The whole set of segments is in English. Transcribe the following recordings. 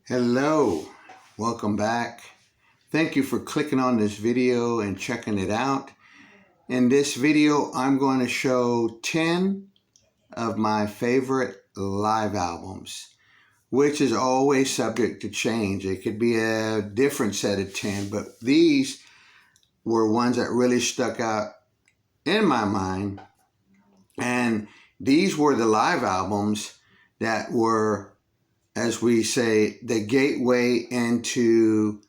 Hello, welcome back. Thank you for clicking on this video and checking it out. In this video, I'm going to show 10 of my favorite live albums, which is always subject to change. It could be a different set of 10, but these were ones that really stuck out in my mind. And these were the live albums that were, as we say, the gateway into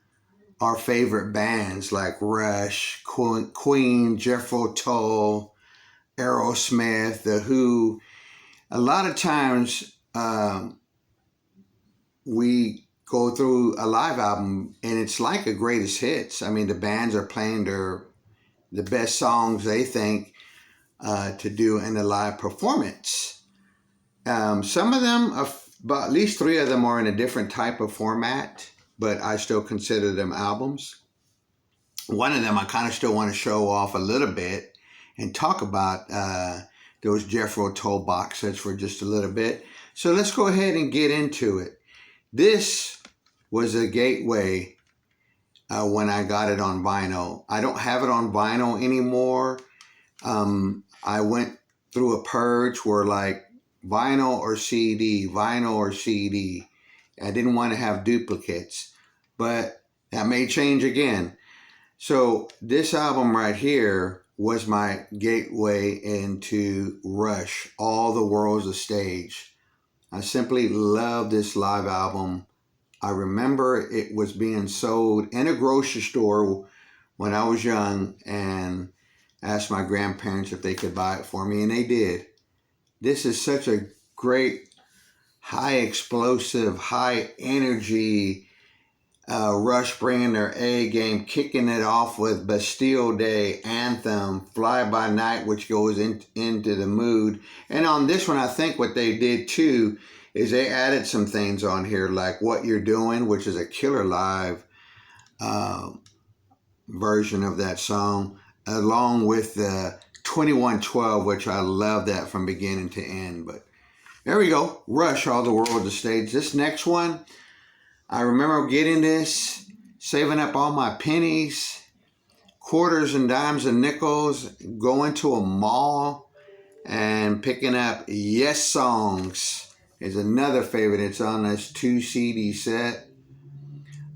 our favorite bands like Rush, Queen, Jethro Tull, Aerosmith, The Who. A lot of times we go through a live album and it's like a greatest hits. I mean, the bands are playing the best songs they think to do in a live performance. Some of them, but at least 3 of them are in a different type of format, but I still consider them albums. One of them I kind of still want to show off a little bit and talk about those Jethro Tull box sets for just a little bit. So let's go ahead and get into it. This was a gateway when I got it on vinyl. I don't have it on vinyl anymore. I went through a purge where like vinyl or CD. I didn't want to have duplicates, but that may change again. So this album right here was my gateway into Rush, All the World's a Stage. I simply love this live album. I remember it was being sold in a grocery store when I was young and asked my grandparents if they could buy it for me, and they did. This is such a great, high explosive, high energy Rush bringing their A game, kicking it off with Bastille Day, Anthem, Fly By Night, which goes into the mood. And on this one, I think what they did too is they added some things on here like What You're Doing, which is a killer live version of that song, along with the 2112, which I love that from beginning to end. But there we go. Rush, All the World the Stage. This next one, I remember getting this, saving up all my pennies, quarters and dimes and nickels, going to a mall and picking up Yes Songs is another favorite. It's on this 2 CD set.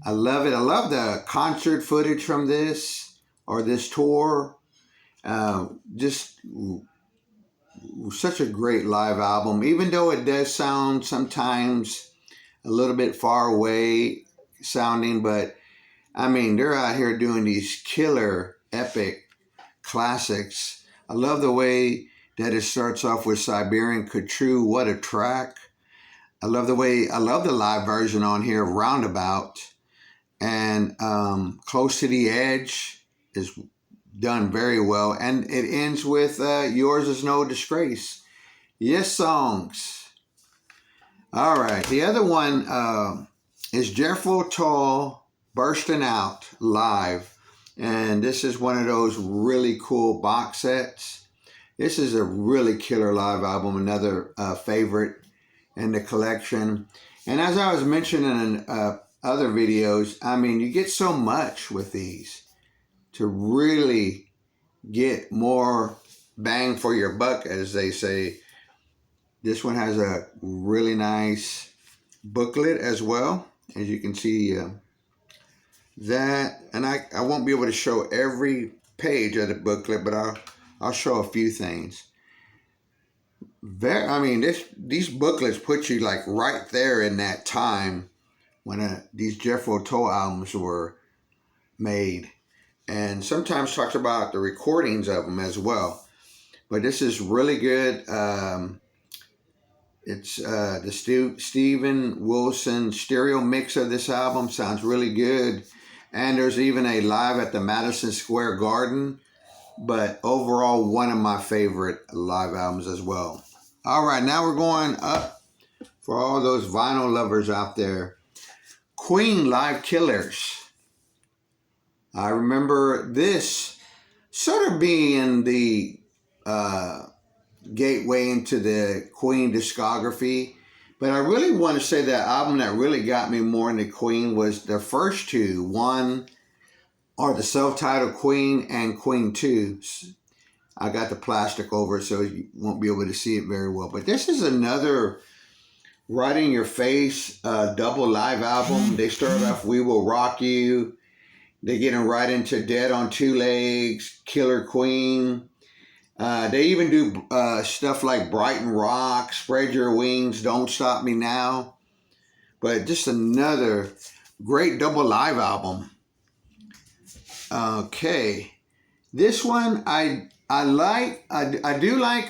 I love it. I love the concert footage from this or this tour. Just such a great live album, even though it does sound sometimes a little bit far away sounding, but I mean, they're out here doing these killer epic classics. I love the way that it starts off with Siberian Khatru. What a track. I love the live version on here, Roundabout, and Close to the Edge is done very well, and it ends with Yours Is No Disgrace. Yes Songs. All right, the other one is Jethro Tull Bursting Out Live, and this is one of those really cool box sets. This is a really killer live album, another favorite in the collection. And as I was mentioning in other videos, I mean, you get so much with these to really get more bang for your buck, as they say. This one has a really nice booklet as well, as you can see that. And I won't be able to show every page of the booklet, but I'll show a few things. These booklets put you like right there in that time when these Jethro Tull albums were made, and sometimes talks about the recordings of them as well. But this is really good. It's the Steven Wilson stereo mix of this album sounds really good. And there's even a live at the Madison Square Garden. But overall, one of my favorite live albums as well. All right, now we're going up for all those vinyl lovers out there. Queen Live Killers. I remember this sort of being the gateway into the Queen discography, But I really want to say that album that really got me more into Queen was the first two. One are the self-titled Queen and Queen 2. I got the plastic over it so you won't be able to see it very well. But this is another right in your face double live album. They start off We Will Rock You. They're getting right into Dead on Two Legs, Killer Queen. They even do stuff like Brighton Rock, Spread Your Wings, Don't Stop Me Now. But just another great double live album. Okay. This one I like. I do like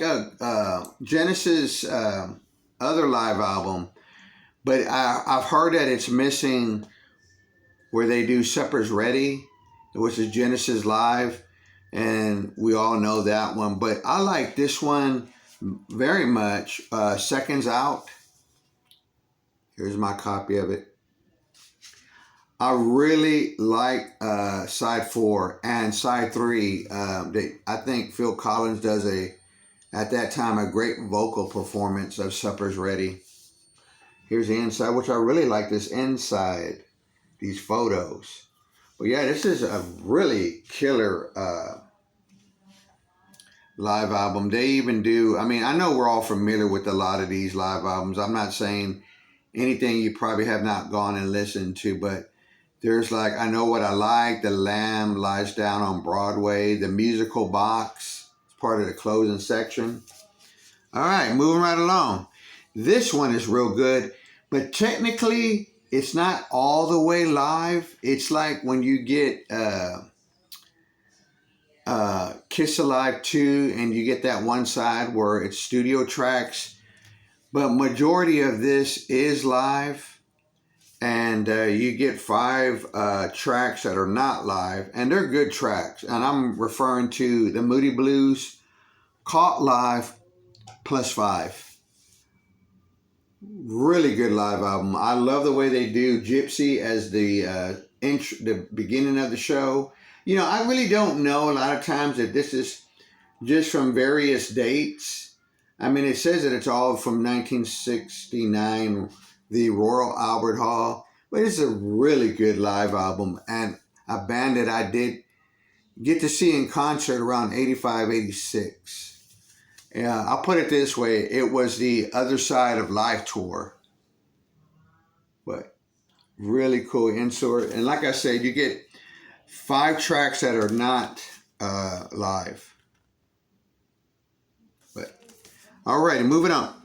Genesis other live album, but I've heard that it's missing where they do Supper's Ready, which is Genesis Live, and we all know that one. But I like this one very much. Seconds Out. Here's my copy of it. I really like side 4 and side 3. I think Phil Collins does at that time, a great vocal performance of Supper's Ready. Here's the inside, which I really like this inside, these photos. But yeah, this is a really killer live album. They even do, I mean, I know we're all familiar with a lot of these live albums. I'm not saying anything you probably have not gone and listened to, but there's like, I Know What I Like, The Lamb Lies Down on Broadway, The Musical Box, it's part of the closing section. All right, moving right along. This one is real good, but technically it's not all the way live. It's like when you get Kiss Alive 2 and you get that one side where it's studio tracks, but majority of this is live. And you get 5 tracks that are not live, and they're good tracks. And I'm referring to the Moody Blues, Caught Live, +5. Really good live album. I love the way they do Gypsy as the beginning of the show. You know, I really don't know a lot of times if this is just from various dates. I mean, it says that it's all from 1969, the Royal Albert Hall, but it's a really good live album and a band that I did get to see in concert around 85, 86. Yeah, I'll put it this way, it was the Other Side of Life tour, but really cool insert. And like I said, you get 5 tracks that are not live. But all right, moving on.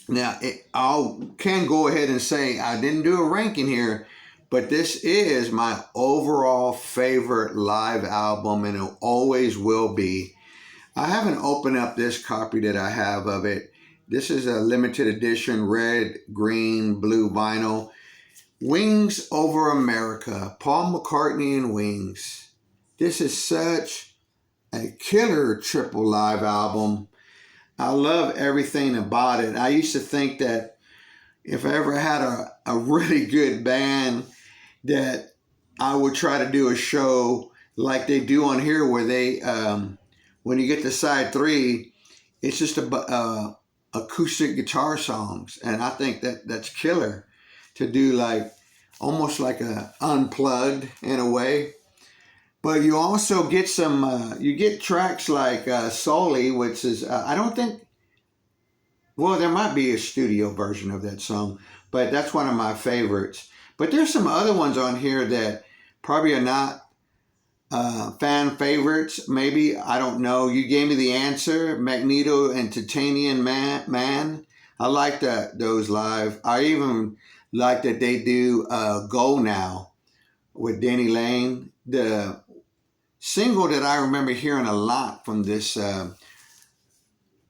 Now, I can go ahead and say I didn't do a ranking here, but this is my overall favorite live album, and it always will be. I haven't opened up this copy that I have of it. This is a limited edition red, green, blue vinyl. Wings Over America, Paul McCartney and Wings. This is such a killer triple live album. I love everything about it. I used to think that if I ever had a really good band, that I would try to do a show like they do on here, where they, when you get to side 3, it's just acoustic guitar songs. And I think that's killer to do, like almost like a unplugged in a way. But you also get some, you get tracks like Sully, which is, I don't think, well, there might be a studio version of that song, but that's one of my favorites. But there's some other ones on here that probably are not fan favorites, maybe, I don't know. You gave me the answer, Magneto and Titanium Man. I like those live. I even like that they do Go Now with Denny Lane. The single that I remember hearing a lot from this,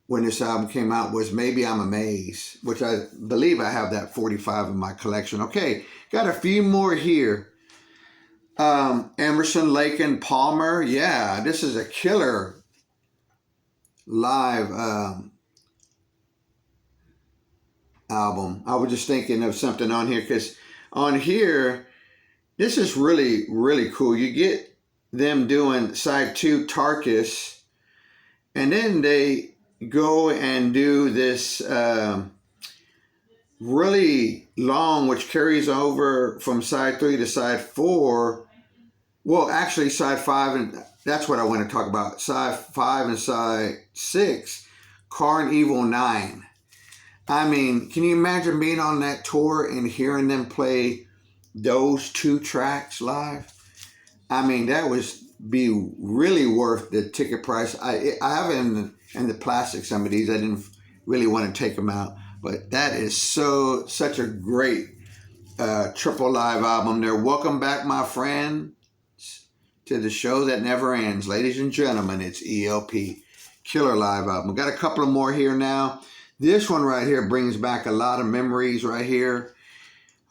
when this album came out, was Maybe I'm Amazed, which I believe I have that 45 in my collection. Okay, got a few more here. Emerson, Lake and Palmer. Yeah, this is a killer live album. I was just thinking of something on here, because on here, this is really, really cool. You get them doing side 2, Tarkus, and then they go and do this really long, which carries over from side 3 to side 4. Well, actually, side 5, and that's what I want to talk about. Side 5 and side 6, Karn Evil 9. I mean, can you imagine being on that tour and hearing them play those 2 tracks live? I mean, that was be really worth the ticket price. I have in the plastic some of these. I didn't really want to take them out, but that is such a great triple live album there. Welcome back, my friends, to the show that never ends. Ladies and gentlemen, it's ELP Killer Live album. Got a couple of more here now. This one right here brings back a lot of memories right here.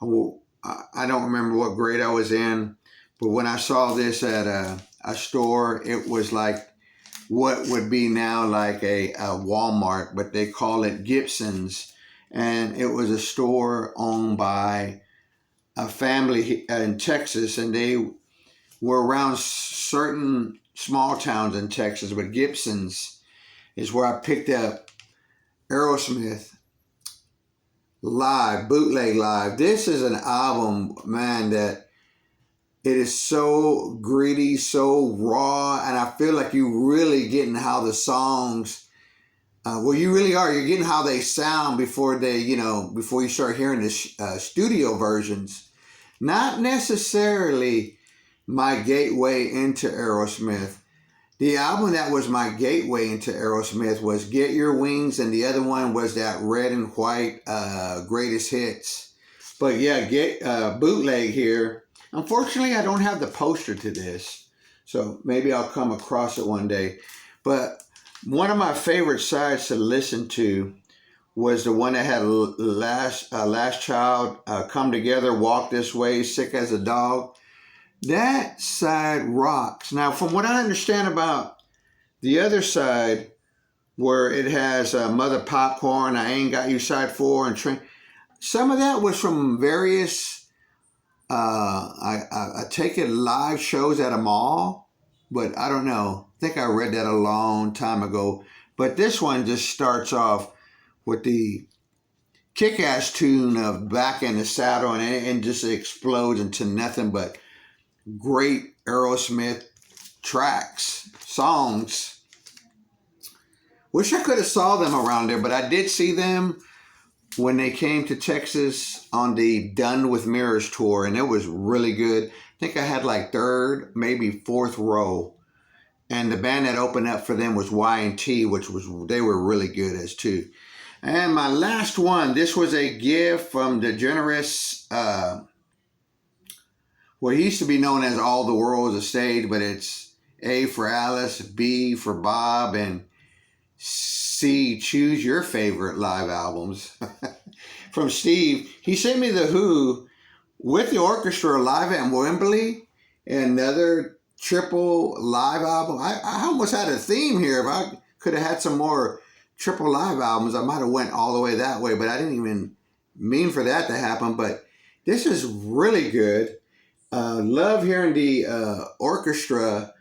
I don't remember what grade I was in, but when I saw this at a store, it was like what would be now like a Walmart, but they call it Gibson's. And it was a store owned by a family in Texas, and they were around certain small towns in Texas, but Gibson's is where I picked up Aerosmith live, bootleg live. This is an album, man, that it is so gritty, so raw, and I feel like you really getting how the songs, well, you really are. You're getting how they sound before they, before you start hearing the studio versions. Not necessarily my gateway into Aerosmith. The album that was my gateway into Aerosmith was Get Your Wings, and the other one was that Red and White Greatest Hits. But yeah, get bootleg here. Unfortunately, I don't have the poster to this, so maybe I'll come across it one day. But one of my favorite sides to listen to was the one that had Last Child, Come Together, Walk This Way, Sick as a Dog. That side rocks. Now, from what I understand about the other side, where it has Mother Popcorn, I Ain't Got You side 4, and Train, some of that was from various, I take it live shows at a mall, but I don't know. I think I read that a long time ago. But this one just starts off with the kick-ass tune of Back in the Saddle, and just explodes into nothing but great Aerosmith tracks, songs. Wish I could have saw them around there, but I did see them when they came to Texas on the Done with Mirrors tour, and it was really good. I think I had like 3rd, maybe 4th row. And the band that opened up for them was Y&T, which they were really good as too. And my last one, this was a gift from the generous, what used to be known as All the World is a Stage, but it's A for Alice, B for Bob, and C, choose your favorite live albums. From Steve, he sent me The Who with the orchestra live at Wembley, another triple live album. I almost had a theme here. If I could have had some more triple live albums, I might have went all the way that way, but I didn't even mean for that to happen. But this is really good. Love hearing the orchestra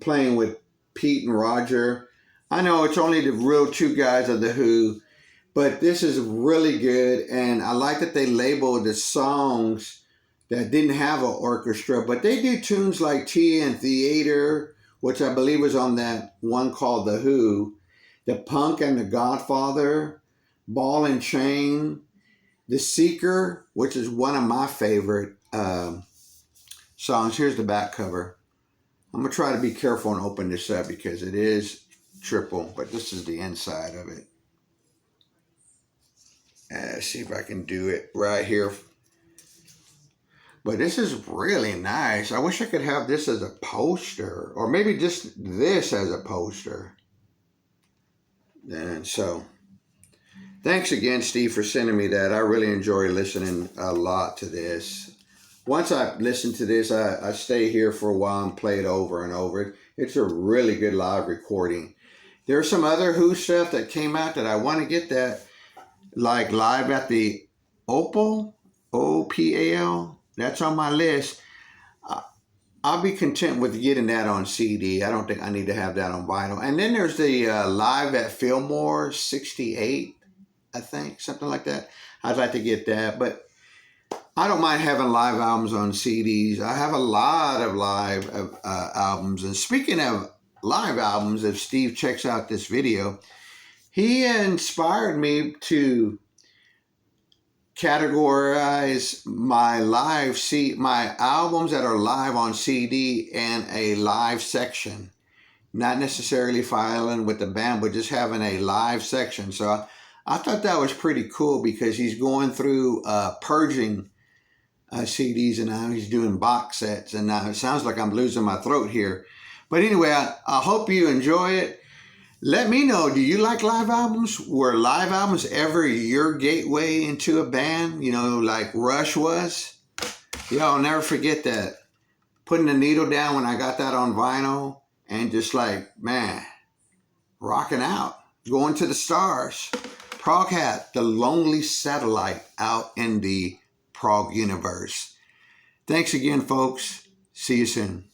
playing with Pete and Roger. I know it's only the real 2 guys of The Who, but this is really good. And I like that they labeled the songs that didn't have an orchestra, but they do tunes like Tea and Theater, which I believe was on that one called The Who, The Punk and the Godfather, Ball and Chain, The Seeker, which is one of my favorite songs. Here's the back cover. I'm going to try to be careful and open this up because it is triple, but this is the inside of it. Let's see if I can do it right here. But this is really nice. I wish I could have this as a poster, or maybe just this as a poster. And so, thanks again, Steve, for sending me that. I really enjoy listening a lot to this. Once I listen to this, I stay here for a while and play it over and over. It's a really good live recording. There's some other Who stuff that came out that I want to get that, like live at the Opal, OPAL. That's on my list. I'll be content with getting that on CD. I don't think I need to have that on vinyl. And then there's the live at Fillmore 68, I think, something like that. I'd like to get that, but I don't mind having live albums on CDs. I have a lot of live albums. And speaking of live albums, if Steve checks out this video, he inspired me to categorize my albums that are live on CD in a live section. Not necessarily filing with the band, but just having a live section. So I thought that was pretty cool because he's going through purging CDs, and now he's doing box sets, and now it sounds like I'm losing my throat here. But anyway, I hope you enjoy it. Let me know, do you like live albums? Were live albums ever your gateway into a band, you know, like Rush was? Yeah, I'll never forget that. Putting the needle down when I got that on vinyl, and just like, man, rocking out, going to the stars. Proghat, the lonely satellite out in the prog universe. Thanks again, folks. See you soon.